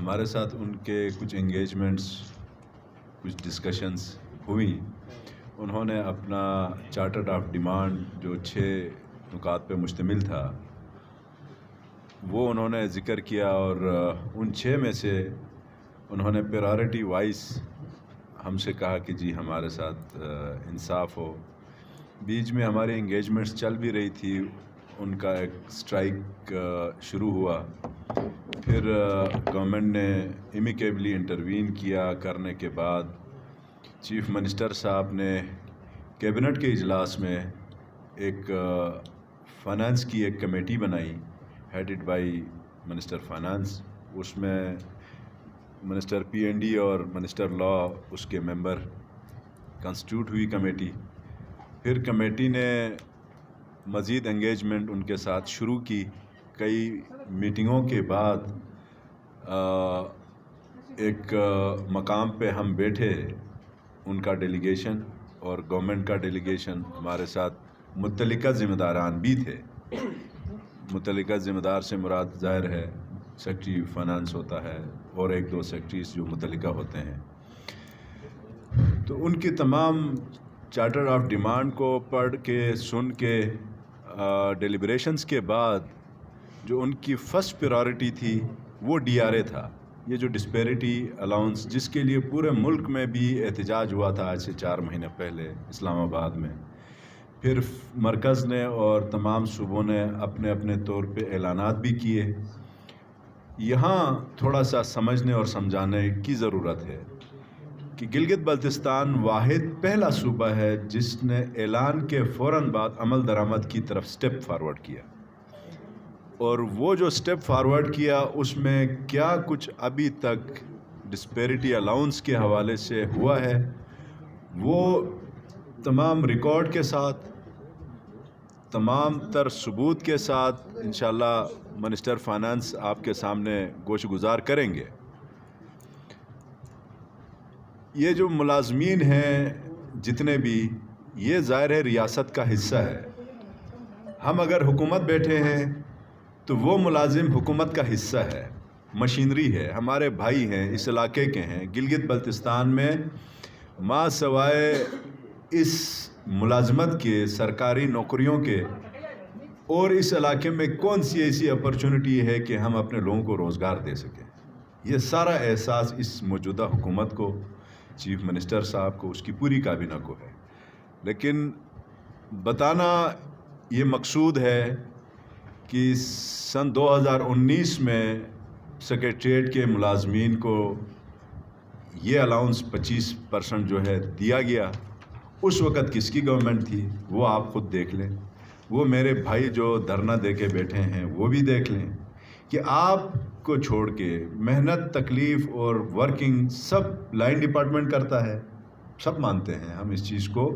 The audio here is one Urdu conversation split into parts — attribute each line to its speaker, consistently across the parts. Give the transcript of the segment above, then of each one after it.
Speaker 1: ہمارے ساتھ ان کے کچھ انگیجمنٹس، کچھ ڈسکشنز ہوئی. انہوں نے اپنا چارٹر آف ڈیمانڈ جو 6 نکات پہ مشتمل تھا وہ انہوں نے ذکر کیا، اور ان 6 میں سے انہوں نے پریارٹی وائز ہم سے کہا کہ جی ہمارے ساتھ انصاف ہو. بیچ میں ہماری انگیجمنٹس چل بھی رہی تھی، ان کا ایک اسٹرائک شروع ہوا. پھر گورنمنٹ نے امیکیبلی انٹروین کیا. کرنے کے بعد چیف منسٹر صاحب نے کیبنٹ کے اجلاس میں ایک فائنانس کی ایک کمیٹی بنائی ہیڈڈ بائی منسٹر فائنانس. اس میں منسٹر پی این ڈی اور منسٹر لا اس کے ممبر کنسٹیٹیوٹ ہوئی کمیٹی. پھر کمیٹی نے مزید انگیجمنٹ ان کے ساتھ شروع کی. کئی میٹنگوں کے بعد ایک مقام پہ ہم بیٹھے، ان کا ڈیلیگیشن اور گورنمنٹ کا ڈیلیگیشن، ہمارے ساتھ متعلقہ ذمہ داران بھی تھے. متعلقہ ذمہ دار سے مراد ظاہر ہے سیکرٹری فائنانس ہوتا ہے اور 1-2 سیکرٹریز جو متعلقہ ہوتے ہیں. تو ان کی تمام چارٹر آف ڈیمانڈ کو پڑھ کے سن کے ڈیلیبریشنز کے بعد جو ان کی فرسٹ پریارٹی تھی وہ ڈی آر اے تھا. یہ جو ڈسپیرٹی الاؤنس جس کے لیے پورے ملک میں بھی احتجاج ہوا تھا آج سے 4 مہینے پہلے اسلام آباد میں. پھر مرکز نے اور تمام صوبوں نے اپنے اپنے طور پہ اعلانات بھی کیے. یہاں تھوڑا سا سمجھنے اور سمجھانے کی ضرورت ہے کہ گلگت بلتستان واحد پہلا صوبہ ہے جس نے اعلان کے فوراً بعد عمل درآمد کی طرف سٹیپ فارورڈ کیا. اور وہ جو سٹیپ فارورڈ کیا اس میں کیا کچھ ابھی تک ڈسپیرٹی الاؤنس کے حوالے سے ہوا ہے وہ تمام ریکارڈ کے ساتھ، تمام تر ثبوت کے ساتھ انشاءاللہ منسٹر فائنانس آپ کے سامنے گوش گزار کریں گے. یہ جو ملازمین ہیں جتنے بھی، یہ ظاہر ہے ریاست کا حصہ ہے. ہم اگر حکومت بیٹھے ہیں تو وہ ملازم حکومت کا حصہ ہے، مشینری ہے، ہمارے بھائی ہیں، اس علاقے کے ہیں. گلگت بلتستان میں ما سوائے اس ملازمت کے، سرکاری نوکریوں کے، اور اس علاقے میں کون سی ایسی اپرچونٹی ہے کہ ہم اپنے لوگوں کو روزگار دے سکیں. یہ سارا احساس اس موجودہ حکومت کو، چیف منسٹر صاحب کو، اس کی پوری کابینہ کو ہے. لیکن بتانا یہ مقصود ہے کہ سن 2019 میں سیکریٹریٹ کے ملازمین کو یہ الاؤنس 25% جو ہے دیا گیا. اس وقت کس کی گورنمنٹ تھی وہ آپ خود دیکھ لیں. وہ میرے بھائی جو دھرنا دے کے بیٹھے ہیں وہ بھی دیکھ لیں کہ آپ کو چھوڑ کے محنت، تکلیف اور ورکنگ سب لائن ڈپارٹمنٹ کرتا ہے. سب مانتے ہیں ہم اس چیز کو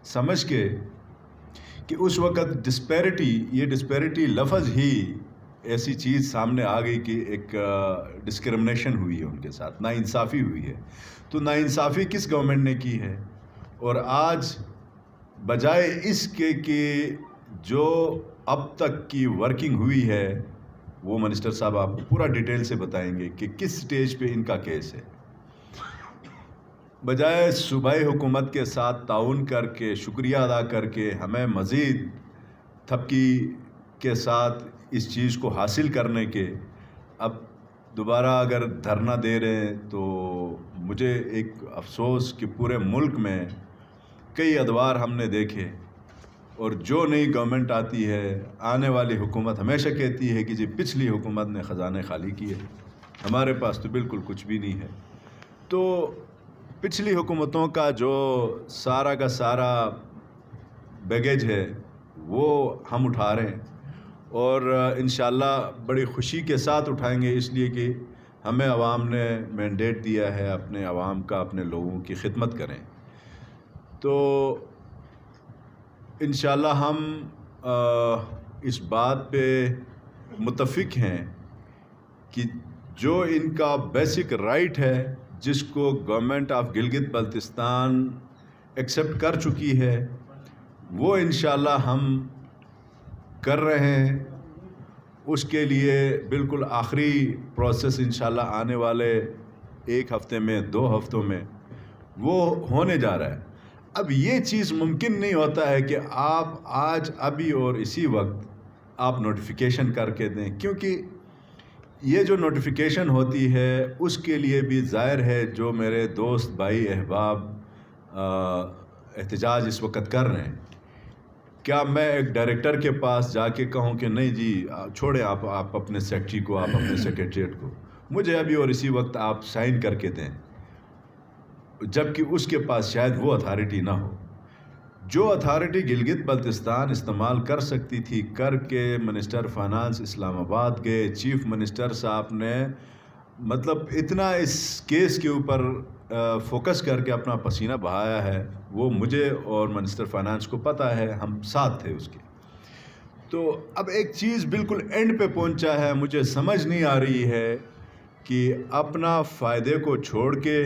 Speaker 1: سمجھ کے کہ اس وقت ڈسپیرٹی، یہ ڈسپیرٹی لفظ ہی ایسی چیز سامنے آ گئی کہ ایک ڈسکرمنیشن ہوئی ہے ان کے ساتھ، ناانصافی ہوئی ہے. تو ناانصافی کس گورنمنٹ نے کی ہے؟ اور آج بجائے اس کے کہ جو اب تک کی ورکنگ ہوئی ہے وہ منسٹر صاحب آپ کو پورا ڈیٹیل سے بتائیں گے کہ کس سٹیج پہ ان کا کیس ہے. بجائے صوبائی حکومت کے ساتھ تعاون کر کے، شکریہ ادا کر کے، ہمیں مزید تھپکی کے ساتھ اس چیز کو حاصل کرنے کے، اب دوبارہ اگر دھرنا دے رہے ہیں تو مجھے ایک افسوس کہ پورے ملک میں کئی ادوار ہم نے دیکھے، اور جو نئی گورنمنٹ آتی ہے، آنے والی حکومت ہمیشہ کہتی ہے کہ جی پچھلی حکومت نے خزانے خالی کیے، ہمارے پاس تو بالکل کچھ بھی نہیں ہے. تو پچھلی حکومتوں کا جو سارا کا سارا بیگیج ہے وہ ہم اٹھا رہے ہیں، اور انشاءاللہ بڑی خوشی کے ساتھ اٹھائیں گے، اس لیے کہ ہمیں عوام نے مینڈیٹ دیا ہے اپنے عوام کا، اپنے لوگوں کی خدمت کریں. تو انشاءاللہ ہم اس بات پہ متفق ہیں کہ جو ان کا بیسک رائٹ ہے جس کو government of Gilgit Baltistan accept کر چکی ہے وہ انشاءاللہ ہم کر رہے ہیں. اس کے لیے بالکل آخری پروسیس انشاءاللہ آنے والے 1 ہفتے میں 2 ہفتوں میں وہ ہونے جا رہا ہے۔ اب یہ چیز ممکن نہیں ہوتا ہے کہ آپ آج ابھی اور اسی وقت آپ نوٹیفیکیشن کر کے دیں، کیونکہ یہ جو نوٹیفیکیشن ہوتی ہے اس کے لیے بھی ظاہر ہے جو میرے دوست بھائی احباب احتجاج اس وقت کر رہے ہیں، کیا میں ایک ڈائریکٹر کے پاس جا کے کہوں کہ نہیں جی چھوڑیں آپ اپنے سیکٹری کو، آپ اپنے سیکریٹریٹ کو، مجھے ابھی اور اسی وقت آپ سائن کر کے دیں، جبکہ اس کے پاس شاید وہ اتھارٹی نہ ہو۔ جو اتھارٹی گلگت بلتستان استعمال کر سکتی تھی کر کے منسٹر فائنانس اسلام آباد کے چیف منسٹر صاحب نے مطلب اتنا اس کیس کے اوپر فوکس کر کے اپنا پسینہ بہایا ہے، وہ مجھے اور منسٹر فائنانس کو پتہ ہے، ہم ساتھ تھے اس کے۔ تو اب ایک چیز بالکل اینڈ پہ پہنچا ہے، مجھے سمجھ نہیں آ رہی ہے کہ اپنا فائدے کو چھوڑ کے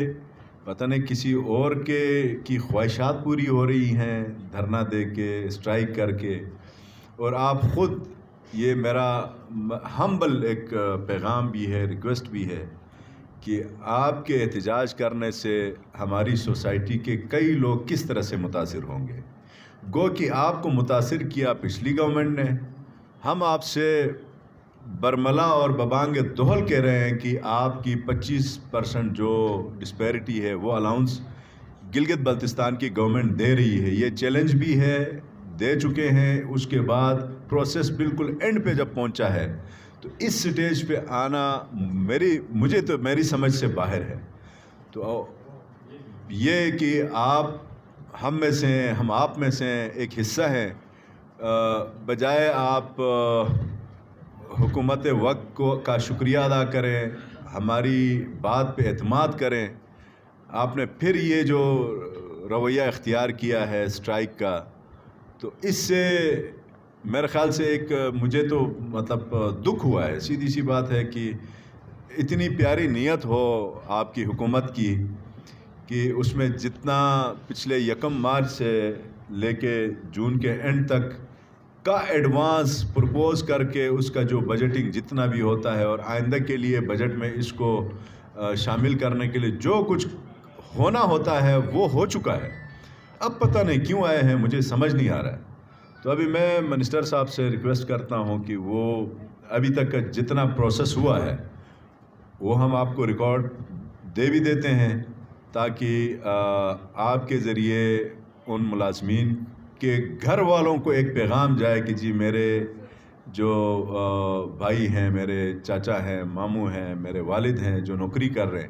Speaker 1: پتہ نہیں کسی اور کی خواہشات پوری ہو رہی ہیں دھرنا دے کے، اسٹرائک کر کے، اور آپ خود، یہ میرا ہمبل ایک پیغام بھی ہے، ریکویسٹ بھی ہے کہ آپ کے احتجاج کرنے سے ہماری سوسائٹی کے کئی لوگ کس طرح سے متاثر ہوں گے۔ گو کہ آپ کو متاثر کیا پچھلی گورنمنٹ نے، ہم آپ سے برملا اور ببانگ دہل کہہ رہے ہیں کہ آپ کی 25% جو ڈسپیرٹی ہے وہ الاؤنس گلگت بلتستان کی گورنمنٹ دے رہی ہے، یہ چیلنج بھی ہے، دے چکے ہیں۔ اس کے بعد پروسیس بالکل اینڈ پہ جب پہنچا ہے تو اس سٹیج پہ آنا مجھے تو میری سمجھ سے باہر ہے۔ تو یہ کہ آپ ہم میں سے ہیں، ہم آپ میں سے ہیں، ایک حصہ ہیں، بجائے آپ حکومت وقت کا شکریہ ادا کریں، ہماری بات پہ اعتماد کریں، آپ نے پھر یہ جو رویہ اختیار کیا ہے اسٹرائک کا، تو اس سے میرے خیال سے ایک مجھے تو مطلب دکھ ہوا ہے۔ سیدھی سی بات ہے کہ اتنی پیاری نیت ہو آپ کی حکومت کی کہ اس میں جتنا پچھلے 1 مارچ سے لے کے جون کے اینڈ تک کا ایڈوانس پرپوز کر کے اس کا جو بجٹنگ جتنا بھی ہوتا ہے اور آئندہ کے لیے بجٹ میں اس کو شامل کرنے کے لیے جو کچھ ہونا ہوتا ہے وہ ہو چکا ہے، اب پتہ نہیں کیوں آئے ہیں، مجھے سمجھ نہیں آ رہا ہے۔ تو ابھی میں منسٹر صاحب سے ریکویسٹ کرتا ہوں کہ وہ ابھی تک کا جتنا پروسیس ہوا ہے وہ ہم آپ کو ریکارڈ دے بھی دیتے ہیں، تاکہ آپ کے ذریعے ان ملازمین کے گھر والوں کو ایک پیغام جائے کہ جی میرے جو بھائی ہیں، میرے چاچا ہیں، ماموں ہیں، میرے والد ہیں جو نوکری کر رہے ہیں،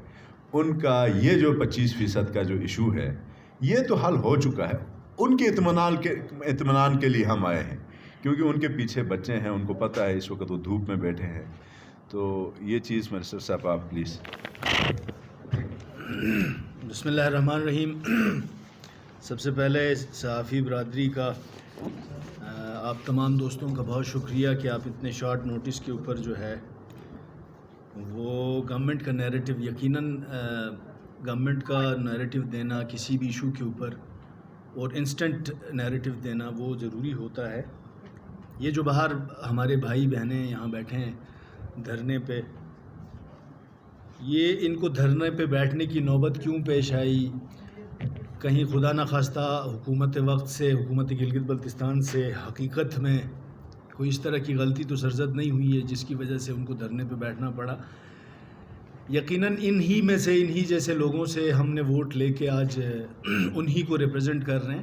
Speaker 1: ان کا یہ جو 25% کا جو ایشو ہے یہ تو حل ہو چکا ہے۔ ان کے اطمینان کے لیے ہم آئے ہیں، کیونکہ ان کے پیچھے بچے ہیں، ان کو پتہ ہے اس وقت وہ دھوپ میں بیٹھے ہیں۔ تو یہ چیز منسٹر صاحب آپ پلیز۔
Speaker 2: بسم اللہ الرحمن الرحیم۔ سب سے پہلے صحافی برادری کا، آپ تمام دوستوں کا بہت شکریہ کہ آپ اتنے شارٹ نوٹس کے اوپر جو ہے وہ گورنمنٹ کا نیریٹو، یقیناً گورنمنٹ کا نیریٹو دینا کسی بھی ایشو کے اوپر اور انسٹنٹ نیریٹو دینا وہ ضروری ہوتا ہے۔ یہ جو باہر ہمارے بھائی بہنیں یہاں بیٹھے ہیں دھرنے پہ، یہ ان کو دھرنے پہ بیٹھنے کی نوبت کیوں پیش آئی؟ کہیں خدا نخواستہ حکومت وقت سے، حکومت گلگت بلتستان سے حقیقت میں کوئی اس طرح کی غلطی تو سرزد نہیں ہوئی ہے جس کی وجہ سے ان کو دھرنے پہ بیٹھنا پڑا؟ یقیناً انہی میں سے، انہی جیسے لوگوں سے ہم نے ووٹ لے کے آج انہی کو ریپرزینٹ کر رہے ہیں۔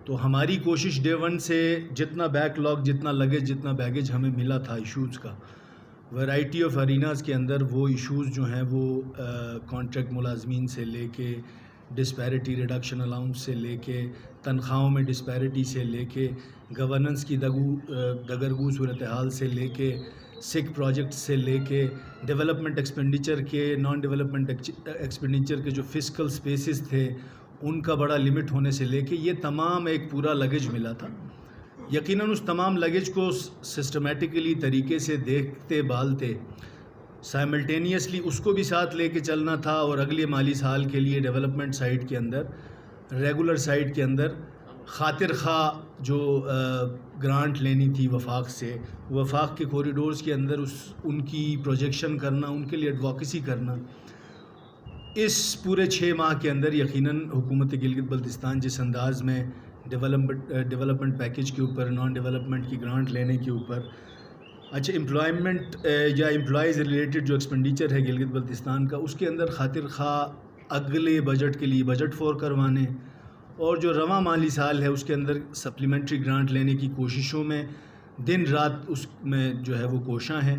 Speaker 2: تو ہماری کوشش ڈے ون سے جتنا بیک لاگ، جتنا لگیج، جتنا بیگیج ہمیں ملا تھا ایشوز کا، ویرائٹی آف اریناز کے اندر وہ ایشوز جو ہیں وہ کانٹریکٹ ملازمین سے لے کے، ڈسپیرٹی ریڈکشن الاؤنس سے لے کے، تنخواہوں میں ڈسپیرٹی سے لے کے، گورننس کی دگرگو صورتحال سے لے کے، سکھ پروجیکٹ سے لے کے، ڈیولپمنٹ ایکسپینڈیچر کے، نان ڈیولپمنٹ ایکسپینڈیچر کے جو فسکل سپیسز تھے ان کا بڑا لمٹ ہونے سے لے کے، یہ تمام ایک پورا لگیج ملا تھا۔ یقیناً اس تمام لگیج کو سسٹمیٹیکلی طریقے سے دیکھتے بالتے سائملٹینیسلی اس کو بھی ساتھ لے کے چلنا تھا، اور اگلے مالی سال کے لیے ڈیولپمنٹ سائٹ کے اندر، ریگولر سائٹ کے اندر خاطر خواہ جو گرانٹ لینی تھی وفاق سے، وفاق کے کوریڈورز کے اندر ان کی پروجیکشن کرنا، ان کے لیے ایڈوکیسی کرنا، اس پورے 6 ماہ کے اندر یقیناً حکومت گلگت بلتستان جس انداز میں ڈیولپمنٹ پیکیج کے اوپر، نان ڈیولپمنٹ کی گرانٹ لینے کے اوپر، اچھا امپلائمنٹ یا امپلائیز ریلیٹڈ جو ایکسپینڈیچر ہے گلگت بلتستان کا، اس کے اندر خاطر خواہ اگلے بجٹ کے لیے بجٹ فور کروانے اور جو رواں مالی سال ہے اس کے اندر سپلیمنٹری گرانٹ لینے کی کوششوں میں دن رات اس میں جو ہے وہ کوشاں ہیں۔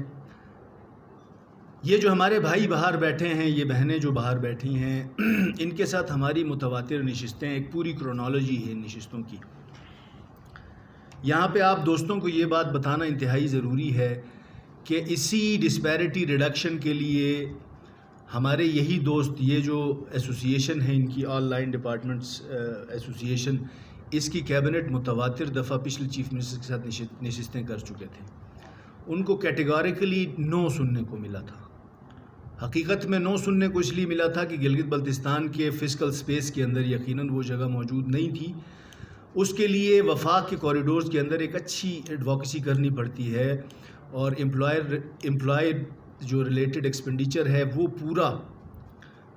Speaker 2: یہ جو ہمارے بھائی باہر بیٹھے ہیں، یہ بہنیں جو باہر بیٹھی ہیں، ان کے ساتھ ہماری متواتر نشستیں، ایک پوری کرونالوجی ہے نشستوں کی۔ یہاں پہ آپ دوستوں کو یہ بات بتانا انتہائی ضروری ہے کہ اسی ڈسپیرٹی ریڈکشن کے لیے ہمارے یہی دوست، یہ جو ایسوسیشن ہے ان کی، آل لائن ڈپارٹمنٹس ایسوسیشن، اس کی کیبنٹ متواتر دفعہ پچھلے چیف منسٹر کے ساتھ نشستیں کر چکے تھے۔ ان کو کیٹیگوریکلی نو سننے کو ملا تھا۔ حقیقت میں نو سننے کو اس لیے ملا تھا کہ گلگت بلتستان کے فسکل سپیس کے اندر یقیناً وہ جگہ موجود نہیں تھی۔ اس کے لیے وفاق کے کوریڈورز کے اندر ایک اچھی ایڈوکیسی کرنی پڑتی ہے، اور امپلائی جو ریلیٹڈ ایکسپینڈیچر ہے وہ پورا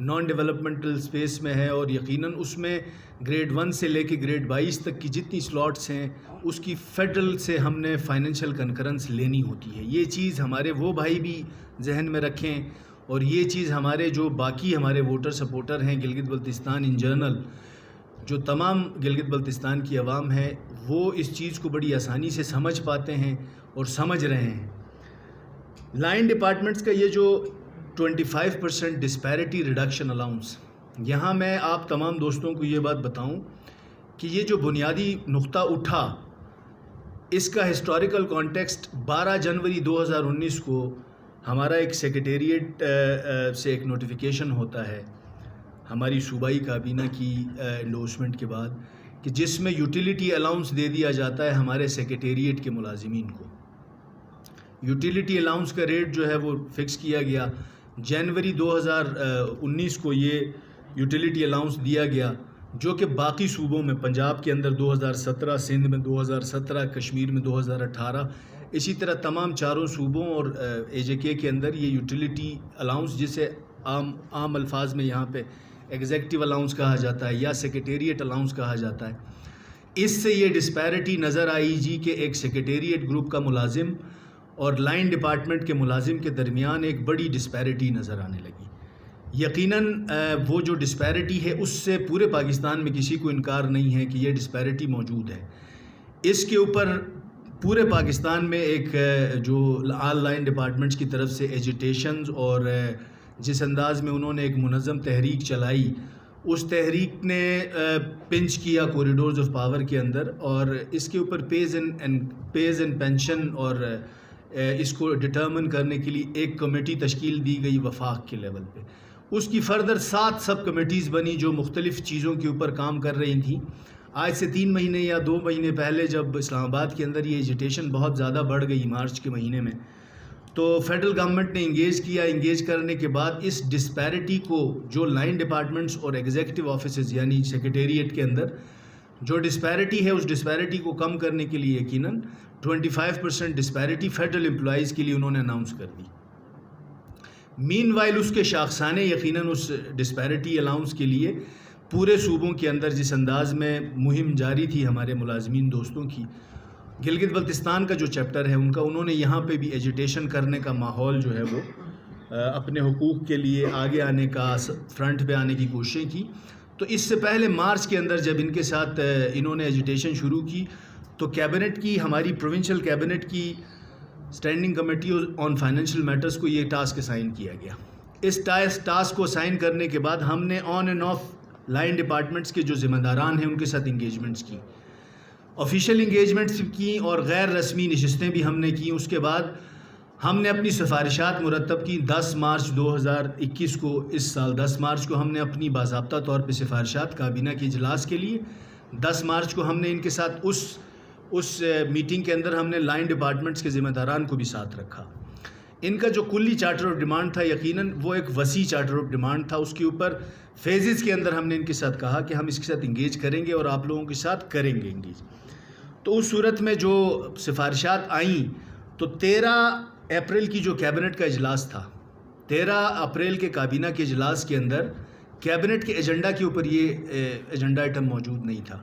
Speaker 2: نان ڈیولپمنٹل سپیس میں ہے، اور یقیناً اس میں گریڈ 1 سے لے کے گریڈ 22 تک کی جتنی سلاٹس ہیں اس کی فیڈرل سے ہم نے فائنینشیل کنکرنس لینی ہوتی ہے۔ یہ چیز ہمارے وہ بھائی بھی ذہن میں رکھیں، اور یہ چیز ہمارے جو باقی ہمارے ووٹر سپورٹر ہیں گلگت بلتستان ان جنرل، جو تمام گلگت بلتستان کی عوام ہے، وہ اس چیز کو بڑی آسانی سے سمجھ پاتے ہیں اور سمجھ رہے ہیں۔ لائن ڈپارٹمنٹس کا یہ جو 25% ڈسپیرٹی ریڈکشن الاؤنس، یہاں میں آپ تمام دوستوں کو یہ بات بتاؤں کہ یہ جو بنیادی نقطہ اٹھا، اس کا ہسٹوریکل کانٹیکسٹ 12 جنوری 2019 کو ہمارا ایک سیکریٹریٹ سے ایک نوٹیفیکیشن ہوتا ہے ہماری صوبائی کابینہ کی انڈورسمنٹ کے بعد، کہ جس میں یوٹیلیٹی الاؤنس دے دیا جاتا ہے ہمارے سیکریٹریٹ کے ملازمین کو۔ یوٹیلیٹی الاؤنس کا ریٹ جو ہے وہ فکس کیا گیا، جنوری 2019 کو یہ یوٹیلیٹی الاؤنس دیا گیا، جو کہ باقی صوبوں میں، پنجاب کے اندر 2017، سندھ میں 2017، کشمیر میں 2018، اسی طرح تمام چاروں صوبوں اور اے جے کے اندر یہ یوٹیلیٹی الاؤنس، جسے عام الفاظ میں یہاں پہ ایگزیکٹو الاؤنس کہا جاتا ہے یا سیکریٹریٹ الاؤنس کہا جاتا ہے، اس سے یہ ڈسپیرٹی نظر آئی جی کہ ایک سیکریٹریٹ گروپ کا ملازم اور لائن ڈپارٹمنٹ کے ملازم کے درمیان ایک بڑی ڈسپیرٹی نظر آنے لگی۔ یقیناً وہ جو ڈسپیرٹی ہے اس سے پورے پاکستان میں کسی کو انکار نہیں ہے کہ یہ ڈسپیرٹی موجود ہے۔ اس کے اوپر پورے پاکستان میں ایک جو آل لائن ڈپارٹمنٹس کی طرف سے ایجیٹیشنز اور جس انداز میں انہوں نے ایک منظم تحریک چلائی، اس تحریک نے پنچ کیا کوریڈورز آف پاور کے اندر، اور اس کے اوپر پیز اینڈ پینشن اور اس کو ڈٹرمن کرنے کے لیے ایک کمیٹی تشکیل دی گئی وفاق کے لیول پہ۔ اس کی فردر 7 سب کمیٹیز بنی جو مختلف چیزوں کے اوپر کام کر رہی تھیں۔ آج سے 3 مہینے یا 2 مہینے پہلے جب اسلام آباد کے اندر یہ ایجیٹیشن بہت زیادہ بڑھ گئی مارچ کے مہینے میں، تو فیڈرل گورنمنٹ نے انگیج کرنے کے بعد اس ڈسپیرٹی کو، جو لائن ڈپارٹمنٹس اور ایگزیکٹو آفیسز یعنی سیکریٹریٹ کے اندر جو ڈسپیرٹی ہے، اس ڈسپیرٹی کو کم کرنے کے لیے یقیناً 25% ڈسپیرٹی فیڈرل امپلائیز کے لیے انہوں نے اناؤنس کر دی۔ مین وائل اس کے شاخسانے یقیناً اس ڈسپیرٹی الاؤنس کے لیے پورے صوبوں کے اندر جس انداز میں مہم جاری تھی ہمارے ملازمین دوستوں کی، گلگت بلتستان کا جو چیپٹر ہے ان کا، انہوں نے یہاں پہ بھی ایجیٹیشن کرنے کا ماحول جو ہے وہ اپنے حقوق کے لیے آگے آنے کا، فرنٹ پہ آنے کی کوششیں کی۔ تو اس سے پہلے مارچ کے اندر جب ان کے ساتھ انہوں نے ایجیٹیشن شروع کی، تو کیبنٹ کی، ہماری پروونشل کیبنٹ کی standing committee on financial matters کو یہ ٹاسک اسائن کیا گیا۔ اس ٹاسک کو اسائن کرنے کے بعد ہم نے on and of line departments کے جو ذمہ داران ہیں ان کے ساتھ انگیجمنٹس کی، آفیشیل انگیجمنٹس کی اور غیر رسمی نشستیں بھی ہم نے کی۔ اس کے بعد ہم نے اپنی سفارشات مرتب کی۔ 10 مارچ 2021 کو، اس سال 10 مارچ کو ہم نے اپنی باضابطہ طور پہ سفارشات کابینہ کے اجلاس کے لیے، 10 مارچ کو ہم نے ان کے ساتھ اس میٹنگ کے اندر ہم نے لائن ڈپارٹمنٹس کے ذمہ داران کو بھی ساتھ رکھا۔ ان کا جو کلی چارٹر آف ڈیمانڈ تھا یقیناً وہ ایک وسیع چارٹر آف ڈیمانڈ تھا۔ اس کے اوپر فیزز کے اندر ہم نے ان کے ساتھ کہا کہ ہم اس کے ساتھ انگیج کریں گے اور آپ لوگوں کے ساتھ کریں گے انگیج۔ تو اس صورت میں جو سفارشات آئیں تو 13 اپریل کی جو کیبنٹ کا اجلاس تھا، 13 اپریل کے کابینہ کے اجلاس کے اندر کیبنٹ کے ایجنڈا کے اوپر یہ ایجنڈا آئٹم موجود نہیں تھا،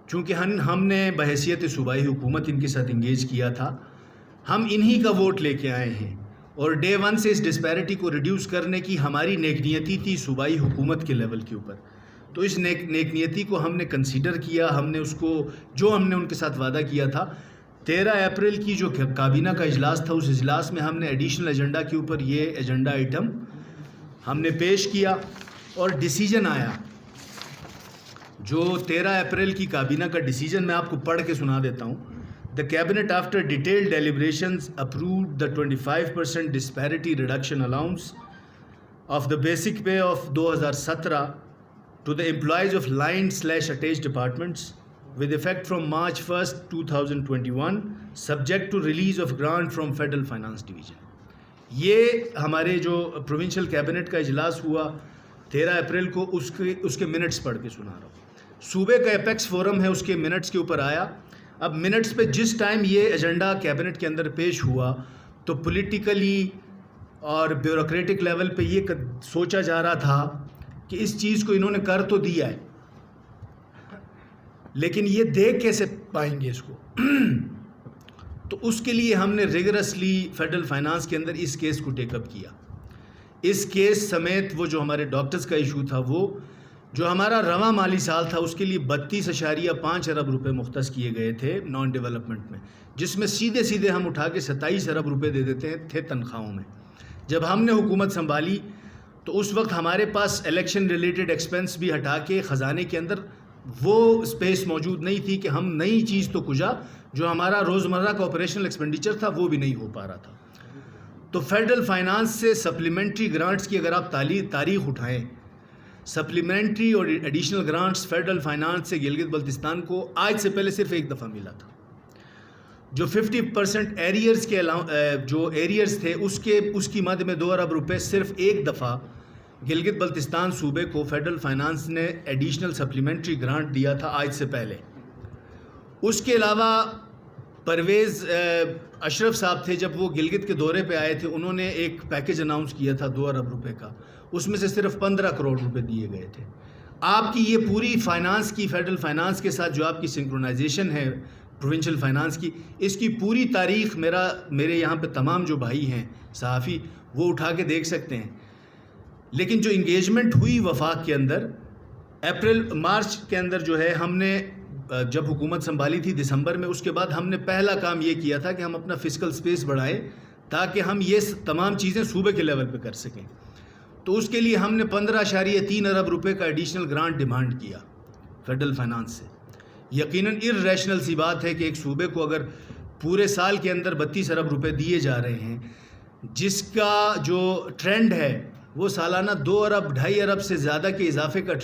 Speaker 2: چونکہ ہم نے بحیثیت صوبائی حکومت ان کے ساتھ انگیج کیا تھا. ہم انہی کا ووٹ لے کے آئے ہیں اور ڈے ون سے اس ڈسپیرٹی کو ریڈیوس کرنے کی ہماری نیک نیتی تھی صوبائی حکومت کے لیول کے اوپر. تو اس نیک نیتی کو ہم نے کنسیڈر کیا، ہم نے اس کو جو ہم نے ان کے ساتھ وعدہ کیا تھا 13 اپریل کی جو کابینہ کا اجلاس تھا، اس اجلاس میں ہم نے ایڈیشنل ایجنڈا کے اوپر یہ ایجنڈا آئٹم ہم نے پیش کیا اور ڈیسیجن آیا. جو 13 اپریل کی کابینہ کا ڈیسیجن میں آپ کو پڑھ کے سنا دیتا ہوں. The cabinet after detailed deliberations approved the 25% disparity reduction allowance of the basic pay of 2017 to the employees of line/attached departments with effect from March 1st, 2021 subject to release of grant from Federal Finance Division. یہ ہمارے جو پروونشل کیبنٹ کا اجلاس ہوا 13 اپریل کو، اس کے منٹس پڑھ کے سنا رہا ہوں. صوبے کا ایپیکس فورم ہے، اس کے منٹس کے اوپر آیا. اب منٹس پہ جس ٹائم یہ ایجنڈا کیبنٹ کے اندر پیش ہوا تو پولیٹیکلی اور بیوروکریٹک لیول پہ یہ سوچا جا رہا تھا کہ اس چیز کو انہوں نے کر تو دیا ہے لیکن یہ دیکھ کیسے پائیں گے اس کو. تو اس کے لیے ہم نے ریگرسلی فیڈرل فائنانس کے اندر اس کیس کو ٹیک اپ کیا. اس کیس سمیت وہ جو ہمارے ڈاکٹرز کا ایشو تھا، وہ جو ہمارا رواں مالی سال تھا اس کے لیے 32.5 ارب روپے مختص کیے گئے تھے نان ڈیولپمنٹ میں، جس میں سیدھے ہم اٹھا کے 27 ارب روپے دے دیتے تھے تنخواہوں میں. جب ہم نے حکومت سنبھالی تو اس وقت ہمارے پاس الیکشن ریلیٹڈ ایکسپنس بھی ہٹا کے خزانے کے اندر وہ اسپیس موجود نہیں تھی کہ ہم نئی چیز تو کجا جو ہمارا روزمرہ کا آپریشنل ایکسپینڈیچر تھا وہ بھی نہیں ہو پا رہا تھا. تو فیڈرل فائنانس سے سپلیمنٹری گرانٹس کی اگر آپ تاریخ اٹھائیں، سپلیمنٹری اور ایڈیشنل گرانٹس فیڈرل فائنانس سے گلگت بلتستان کو آج سے پہلے صرف ایک دفعہ ملا تھا. جو 50% ایریئرز کے جو ایریئرز تھے اس کی مد میں 2 ارب روپے صرف ایک دفعہ گلگت بلتستان صوبے کو فیڈرل فائنانس نے ایڈیشنل سپلیمنٹری گرانٹ دیا تھا آج سے پہلے. اس کے علاوہ پرویز اشرف صاحب تھے، جب وہ گلگت کے دورے پہ آئے تھے، انہوں نے ایک پیکج اناؤنس کیا تھا 2 ارب روپے کا، اس میں سے صرف 15 کروڑ روپے دیے گئے تھے. آپ کی یہ پوری فائنانس کی فیڈرل فائنانس کے ساتھ جو آپ کی سنکرونائزیشن ہے پروونشل فائنانس کی، اس کی پوری تاریخ میرے یہاں پہ تمام جو بھائی ہیں صحافی وہ اٹھا کے دیکھ سکتے ہیں. لیکن جو انگیجمنٹ ہوئی وفاق کے اندر مارچ کے اندر جو ہے، ہم نے جب حکومت سنبھالی تھی دسمبر میں، اس کے بعد ہم نے پہلا کام یہ کیا تھا کہ ہم اپنا فسکل سپیس بڑھائیں تاکہ ہم یہ تمام چیزیں صوبے کے لیول پہ کر سکیں. تو اس کے لیے ہم نے 15.3 ارب روپے کا ایڈیشنل گرانٹ ڈیمانڈ کیا فیڈرل فائنانس سے. یقیناً ارریشنل سی بات ہے کہ ایک صوبے کو اگر پورے سال کے اندر 32 ارب روپے دیے جا رہے ہیں، جس کا جو ٹرینڈ ہے وہ سالانہ 2 ارب 2.5 ارب سے زیادہ کے اضافے کا ٹرینڈ